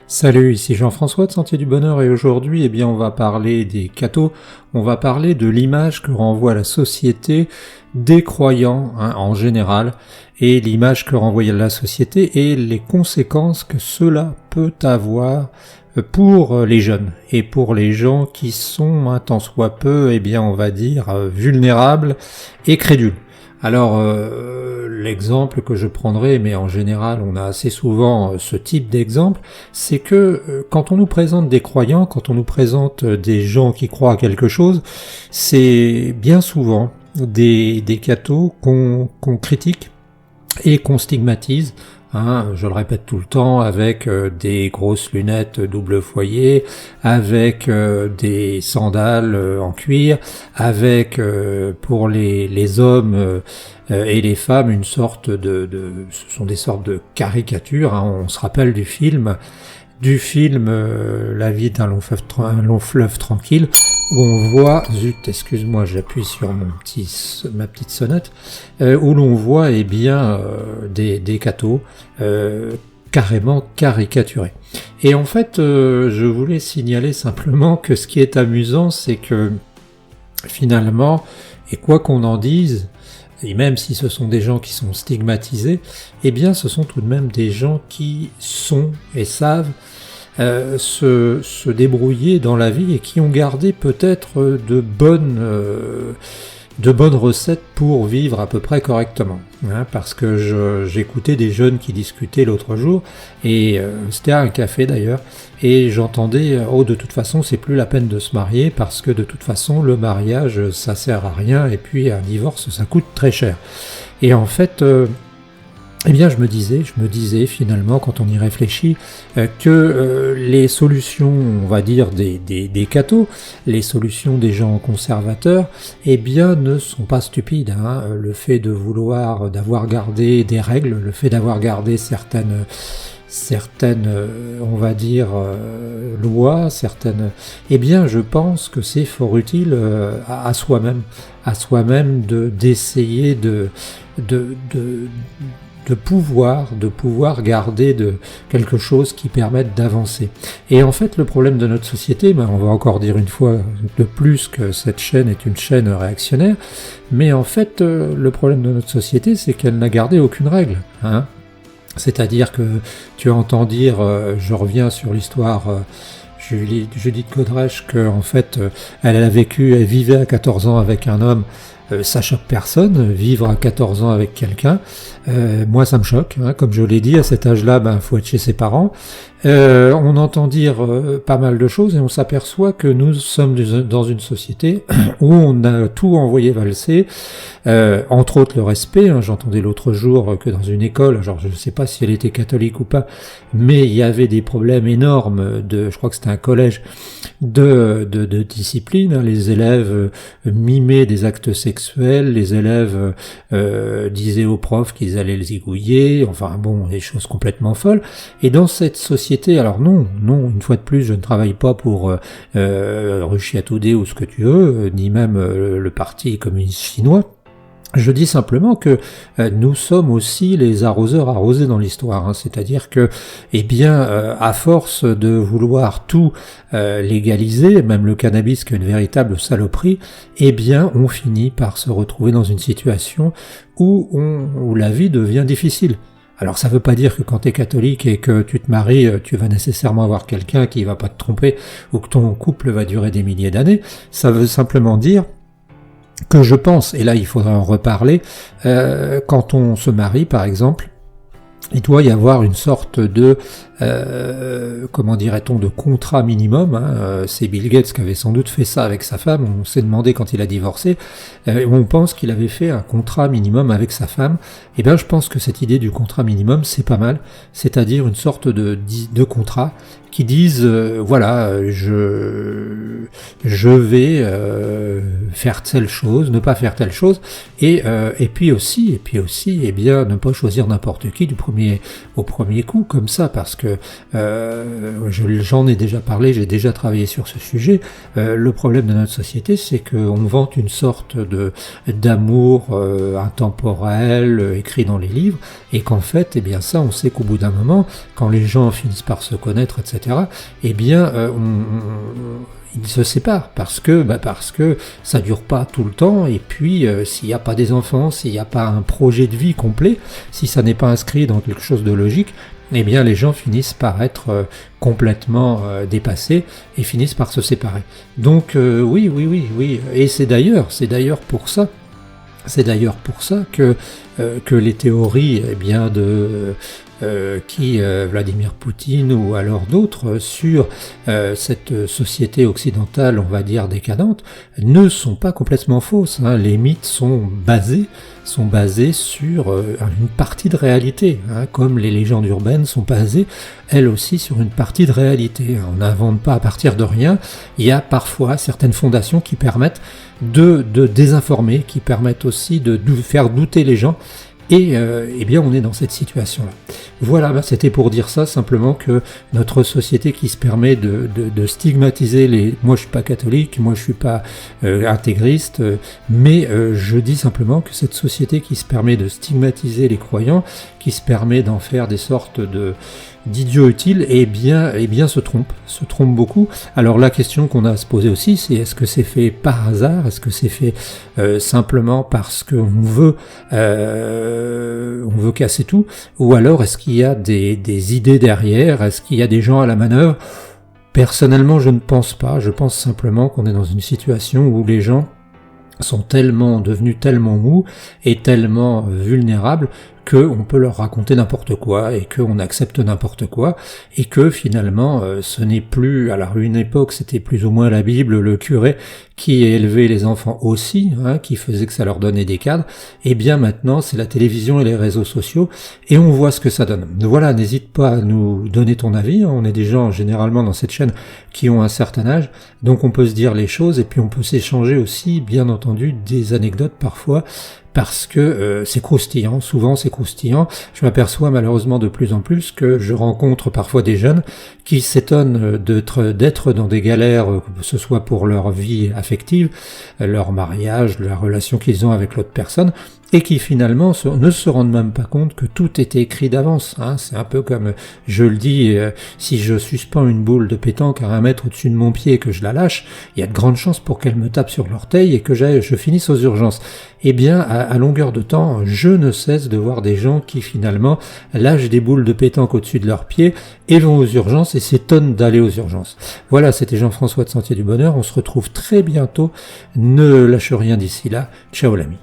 Salut, ici Jean-François de Sentier du Bonheur et aujourd'hui, on va parler des cathos, on va parler de l'image que renvoie la société des croyants en général et l'image que renvoie la société et les conséquences que cela peut avoir pour les jeunes et pour les gens qui sont un tant soit peu, on va dire, vulnérables et crédules. Alors, l'exemple que je prendrai, mais en général on a assez souvent ce type d'exemple, c'est que quand on nous présente des croyants, quand on nous présente des gens qui croient à quelque chose, c'est bien souvent des cathos qu'on critique et qu'on stigmatise. Je le répète tout le temps, avec des grosses lunettes double foyer, avec des sandales en cuir, avec pour les hommes et les femmes une sorte ce sont des sortes de caricatures. On se rappelle du film La vie d'un long fleuve tranquille, où on voit, excuse-moi, j'appuie sur ma petite sonnette, où l'on voit des cathos carrément caricaturés. Et en fait, je voulais signaler simplement que ce qui est amusant, c'est que finalement, et quoi qu'on en dise, et même si ce sont des gens qui sont stigmatisés, ce sont tout de même des gens qui sont et savent se débrouiller dans la vie et qui ont gardé peut-être de bonnes recettes pour vivre à peu près correctement. Parce que j'écoutais des jeunes qui discutaient l'autre jour, et c'était à un café d'ailleurs, et j'entendais « de toute façon, c'est plus la peine de se marier, parce que de toute façon, le mariage, ça sert à rien, et puis un divorce, ça coûte très cher. » Et en fait... je me disais finalement, quand on y réfléchit, que les solutions, on va dire, des cathos, les solutions des gens conservateurs, ne sont pas stupides. Le fait d'avoir gardé des règles, le fait d'avoir gardé certaines on va dire, lois, je pense que c'est fort utile à soi-même d'essayer de pouvoir garder quelque chose qui permette d'avancer. Et en fait, le problème de notre société, on va encore dire une fois de plus que cette chaîne est une chaîne réactionnaire, mais en fait, le problème de notre société, c'est qu'elle n'a gardé aucune règle. C'est-à-dire que tu entends dire, je reviens sur l'histoire Judith Godrèche, que en fait, elle vivait à 14 ans avec un homme. Ça choque personne, vivre à 14 ans avec quelqu'un. Moi, ça me choque. Comme je l'ai dit, à cet âge-là, faut être chez ses parents. On entend dire pas mal de choses et on s'aperçoit que nous sommes dans une société où on a tout envoyé valser, entre autres le respect. J'entendais l'autre jour que dans une école, je ne sais pas si elle était catholique ou pas, mais il y avait des problèmes énormes je crois que c'était un collège, de discipline. Les élèves mimaient des actes sexuels, les élèves disaient aux profs qu'ils allaient les zigouiller, des choses complètement folles. Et dans cette société, alors non, une fois de plus, je ne travaille pas pour Russia Today ou ce que tu veux, ni même le parti communiste chinois. Je dis simplement que nous sommes aussi les arroseurs arrosés dans l'histoire, c'est-à-dire que, à force de vouloir tout légaliser, même le cannabis qui est une véritable saloperie, on finit par se retrouver dans une situation où la vie devient difficile. Alors ça veut pas dire que quand t'es catholique et que tu te maries, tu vas nécessairement avoir quelqu'un qui va pas te tromper ou que ton couple va durer des milliers d'années. Ça veut simplement dire que je pense, et là il faudra en reparler, quand on se marie par exemple, il doit y avoir une sorte de, de contrat minimum. C'est Bill Gates qui avait sans doute fait ça avec sa femme. On s'est demandé quand il a divorcé, on pense qu'il avait fait un contrat minimum avec sa femme. Je pense que cette idée du contrat minimum, c'est pas mal. C'est-à-dire une sorte de contrat qui disent, je vais faire telle chose, ne pas faire telle chose, et puis aussi, ne pas choisir n'importe qui au premier coup, comme ça, parce que que j'en ai déjà parlé, j'ai déjà travaillé sur ce sujet. Le problème de notre société, c'est qu'on vante une sorte d'amour intemporel, écrit dans les livres, et qu'en fait, eh bien ça, on sait qu'au bout d'un moment, quand les gens finissent par se connaître, etc., eh bien, ils se séparent parce que ça dure pas tout le temps, et puis s'il n'y a pas des enfants, s'il n'y a pas un projet de vie complet, si ça n'est pas inscrit dans quelque chose de logique, eh bien les gens finissent par être complètement dépassés et finissent par se séparer. Donc oui, et c'est d'ailleurs pour ça que les théories, eh bien, de Vladimir Poutine ou alors d'autres sur cette société occidentale, on va dire décadente, ne sont pas complètement fausses. Hein. Les mythes sont basés sur une partie de réalité, hein, comme les légendes urbaines sont basées, elles aussi, sur une partie de réalité. On n'invente pas à partir de rien. Il y a parfois certaines fondations qui permettent de désinformer, qui permettent aussi de faire douter les gens. Et eh bien on est dans cette situation-là. Voilà, c'était pour dire ça, simplement que notre société qui se permet de stigmatiser les... Moi je suis pas catholique, moi je suis pas intégriste, mais je dis simplement que cette société qui se permet de stigmatiser les croyants, qui se permet d'en faire des sortes d'idiots utiles, eh bien se trompe beaucoup. Alors la question qu'on a à se poser aussi, c'est est-ce que c'est fait par hasard, est-ce que c'est fait simplement parce qu'on veut casser tout, ou alors est-ce qu'il y a des idées derrière, est-ce qu'il y a des gens à la manœuvre? Personnellement, je ne pense pas, je pense simplement qu'on est dans une situation où les gens sont devenus tellement mous et tellement vulnérables qu'on peut leur raconter n'importe quoi et qu'on accepte n'importe quoi et que finalement ce n'est plus, alors une époque c'était plus ou moins la Bible, le curé qui élevait les enfants aussi, hein, qui faisait que ça leur donnait des cadres, et bien maintenant c'est la télévision et les réseaux sociaux et on voit ce que ça donne. Voilà, n'hésite pas à nous donner ton avis, on est des gens généralement dans cette chaîne qui ont un certain âge, donc on peut se dire les choses et puis on peut s'échanger aussi bien entendu des anecdotes parfois, parce que c'est croustillant, souvent c'est croustillant. Je m'aperçois malheureusement de plus en plus que je rencontre parfois des jeunes qui s'étonnent d'être dans des galères, que ce soit pour leur vie affective, leur mariage, la relation qu'ils ont avec l'autre personne, et qui finalement ne se rendent même pas compte que tout était écrit d'avance. Hein. C'est un peu comme, je le dis, si je suspends une boule de pétanque à 1 mètre au-dessus de mon pied et que je la lâche, il y a de grandes chances pour qu'elle me tape sur l'orteil et que je finisse aux urgences. Eh bien, à longueur de temps, je ne cesse de voir des gens qui finalement lâchent des boules de pétanque au-dessus de leurs pieds et vont aux urgences et s'étonnent d'aller aux urgences. Voilà, c'était Jean-François de Sentier du Bonheur. On se retrouve très bientôt. Ne lâche rien d'ici là. Ciao l'ami.